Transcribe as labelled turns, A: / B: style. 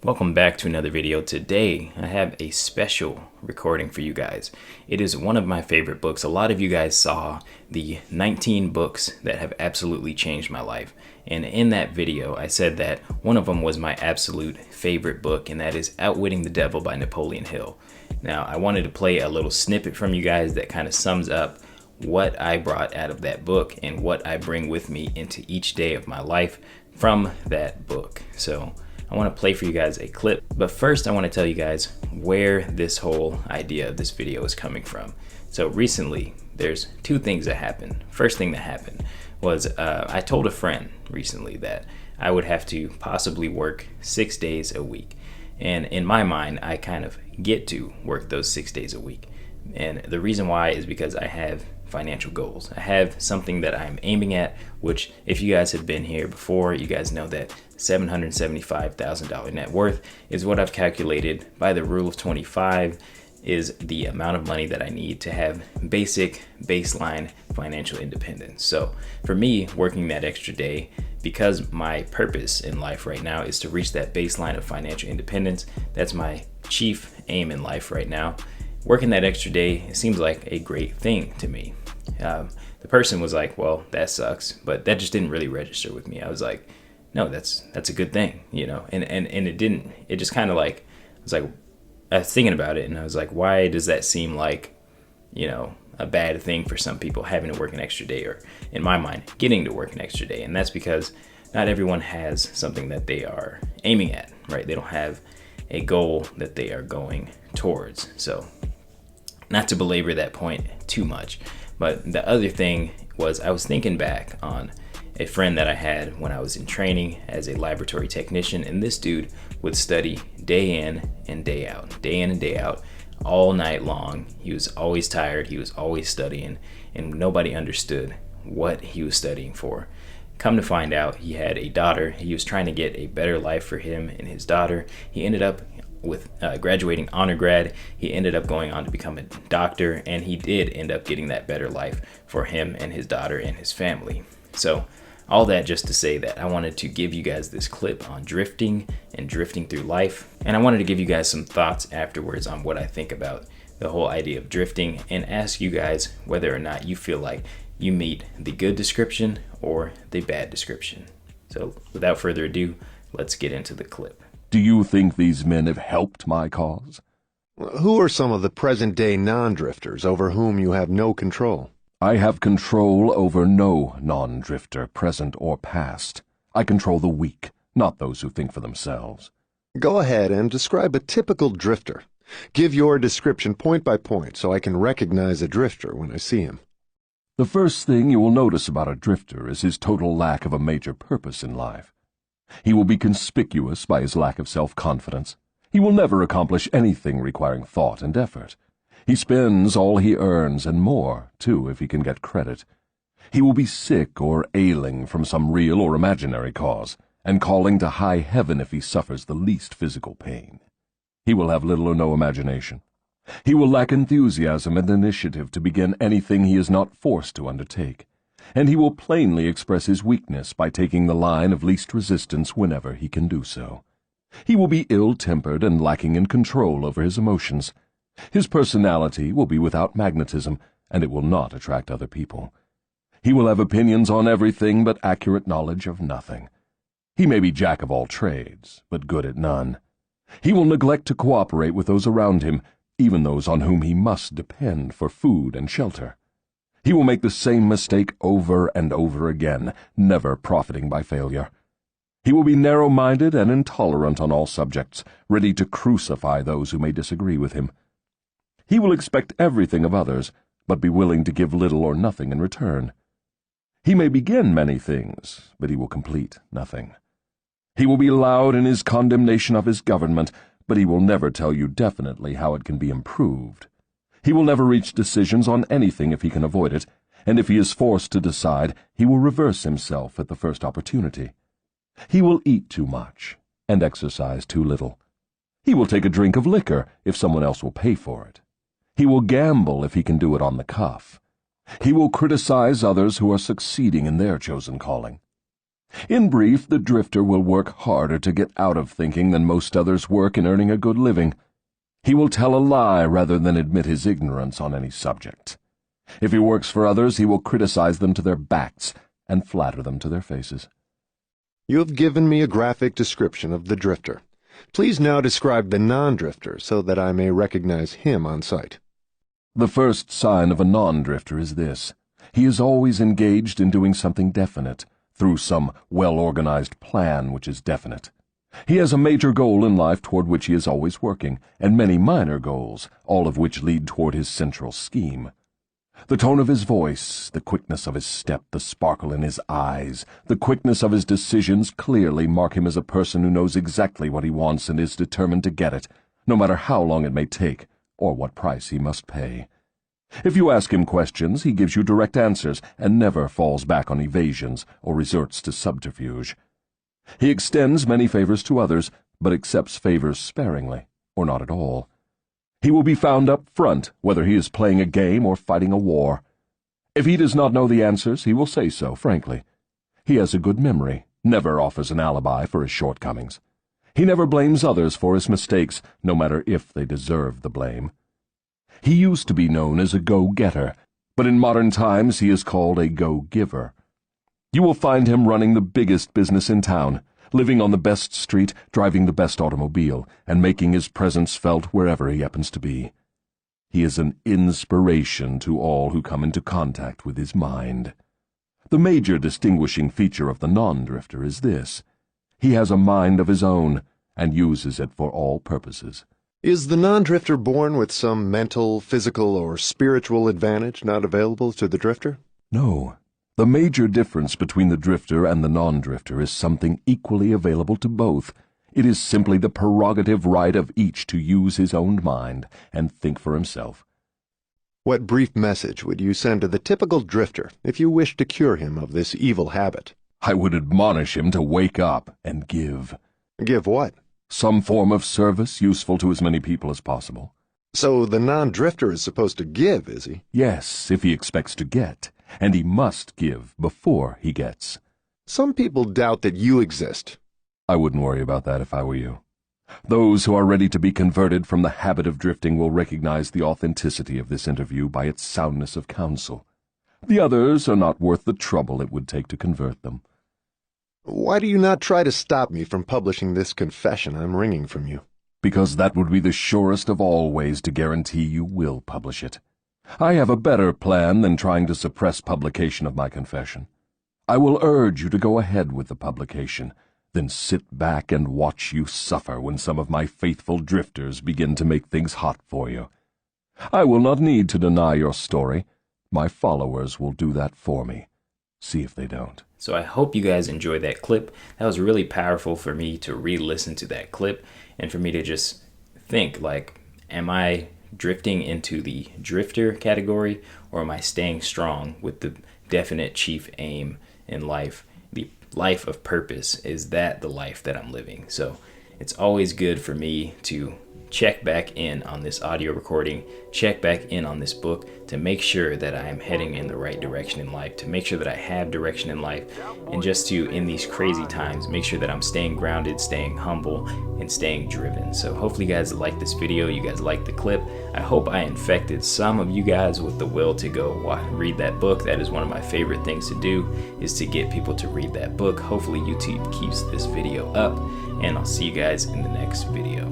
A: Welcome back to another video. Today I have a special recording for you guys. It is one of my favorite books. A lot of you guys saw the 19 books that have absolutely changed my life. And in that video I said that one of them was my absolute favorite book, and that is Outwitting the Devil by Napoleon Hill. Now I wanted to play a little snippet from you guys that kind of sums up what I brought out of that book and what I bring with me into each day of my life from that book. So I want to play for you guys a clip, but first I want to tell you guys where this whole idea of this video is coming from. So recently, there's two things that happened. First thing that happened was I told a friend recently that I would have to possibly work 6 days a week. And in my mind, I kind of get to work those 6 days a week. And the reason why is because I have financial goals. I have something that I'm aiming at, which if you guys have been here before, you guys know that $775,000 net worth is what I've calculated by the rule of 25 is the amount of money that I need to have basic baseline financial independence. So for me, working that extra day, because my purpose in life right now is to reach that baseline of financial independence, that's my chief aim in life right now. Working that extra day seems like a great thing to me. The person was like, well, that sucks, but that just didn't really register with me. I was like, no, that's a good thing, you know, and it didn't, it just kind of like, I was thinking about it and I was like, why does that seem like, you know, a bad thing for some people having to work an extra day, or in my mind, getting to work an extra day? And that's because not everyone has something that they are aiming at, right? They don't have a goal that they are going towards. So not to belabor that point too much, but the other thing was I was thinking back on a friend that I had when I was in training as a laboratory technician, and this dude would study day in and day out, all night long. He was always tired, he was always studying, and nobody understood what he was studying for. Come to find out, he had a daughter. He was trying to get a better life for him and his daughter. He ended up with graduating honor grad. He ended up going on to become a doctor, and he did end up getting that better life for him and his daughter and his family. So all that just to say that I wanted to give you guys this clip on drifting and drifting through life. And I wanted to give you guys some thoughts afterwards on what I think about the whole idea of drifting, and ask you guys whether or not you feel like you meet the good description or the bad description. So without further ado, let's get into the clip.
B: Do you think these men have helped my cause?
C: Who are some of the present-day non-drifters over whom you have no control?
B: I have control over no non-drifter, present or past. I control the weak, not those who think for themselves.
C: Go ahead and describe a typical drifter. Give your description point by point so I can recognize a drifter when I see him.
B: The first thing you will notice about a drifter is his total lack of a major purpose in life. He will be conspicuous by his lack of self-confidence. He will never accomplish anything requiring thought and effort. He spends all he earns, and more, too, if he can get credit. He will be sick or ailing from some real or imaginary cause, and calling to high heaven if he suffers the least physical pain. He will have little or no imagination. He will lack enthusiasm and initiative to begin anything he is not forced to undertake, and he will plainly express his weakness by taking the line of least resistance whenever he can do so. He will be ill-tempered and lacking in control over his emotions. His personality will be without magnetism, and it will not attract other people. He will have opinions on everything but accurate knowledge of nothing. He may be jack of all trades, but good at none. He will neglect to cooperate with those around him, even those on whom he must depend for food and shelter. He will make the same mistake over and over again, never profiting by failure. He will be narrow-minded and intolerant on all subjects, ready to crucify those who may disagree with him. He will expect everything of others, but be willing to give little or nothing in return. He may begin many things, but he will complete nothing. He will be loud in his condemnation of his government, but he will never tell you definitely how it can be improved. He will never reach decisions on anything if he can avoid it, and if he is forced to decide, he will reverse himself at the first opportunity. He will eat too much and exercise too little. He will take a drink of liquor if someone else will pay for it. He will gamble if he can do it on the cuff. He will criticize others who are succeeding in their chosen calling. In brief, the drifter will work harder to get out of thinking than most others work in earning a good living. He will tell a lie rather than admit his ignorance on any subject. If he works for others, he will criticize them to their backs and flatter them to their faces.
C: You have given me a graphic description of the drifter. Please now describe the non-drifter so that I may recognize him on sight.
B: The first sign of a non-drifter is this. He is always engaged in doing something definite, through some well-organized plan which is definite. He has a major goal in life toward which he is always working, and many minor goals, all of which lead toward his central scheme. The tone of his voice, the quickness of his step, the sparkle in his eyes, the quickness of his decisions clearly mark him as a person who knows exactly what he wants and is determined to get it, no matter how long it may take, or what price he must pay. If you ask him questions, he gives you direct answers and never falls back on evasions or resorts to subterfuge. He extends many favors to others, but accepts favors sparingly, or not at all. He will be found up front, whether he is playing a game or fighting a war. If he does not know the answers, he will say so, frankly. He has a good memory, never offers an alibi for his shortcomings. He never blames others for his mistakes, no matter if they deserve the blame. He used to be known as a go-getter, but in modern times he is called a go-giver. You will find him running the biggest business in town, living on the best street, driving the best automobile, and making his presence felt wherever he happens to be. He is an inspiration to all who come into contact with his mind. The major distinguishing feature of the non-drifter is this. He has a mind of his own, and uses it for all purposes.
C: Is the non-drifter born with some mental, physical, or spiritual advantage not available to the drifter?
B: No. The major difference between the drifter and the non-drifter is something equally available to both. It is simply the prerogative right of each to use his own mind and think for himself.
C: What brief message would you send to the typical drifter if you wished to cure him of this evil habit?
B: I would admonish him to wake up and give.
C: Give what?
B: Some form of service useful to as many people as possible.
C: So the non-drifter is supposed to give, is he?
B: Yes, if he expects to get, and he must give before he gets.
C: Some people doubt that you exist.
B: I wouldn't worry about that if I were you. Those who are ready to be converted from the habit of drifting will recognize the authenticity of this interview by its soundness of counsel. The others are not worth the trouble it would take to convert them.
C: Why do you not try to stop me from publishing this confession I'm wringing from you?
B: Because that would be the surest of all ways to guarantee you will publish it. I have a better plan than trying to suppress publication of my confession. I will urge you to go ahead with the publication, then sit back and watch you suffer when some of my faithful drifters begin to make things hot for you. I will not need to deny your story. My followers will do that for me. See if they don't.
A: So I hope you guys enjoyed that clip. That was really powerful for me to re-listen to that clip and for me to just think, like, am I drifting into the drifter category, or am I staying strong with the definite chief aim in life, the life of purpose? Is that the life that I'm living? So it's always good for me to check back in on this audio recording, check back in on this book to make sure that I am heading in the right direction in life, to make sure that I have direction in life, and just to, in these crazy times, make sure that I'm staying grounded, staying humble, and staying driven. So hopefully you guys like this video, you guys like the clip. I hope I infected some of you guys with the will to go read that book. That is one of my favorite things to do, is to get people to read that book. Hopefully YouTube keeps this video up, and I'll see you guys in the next video.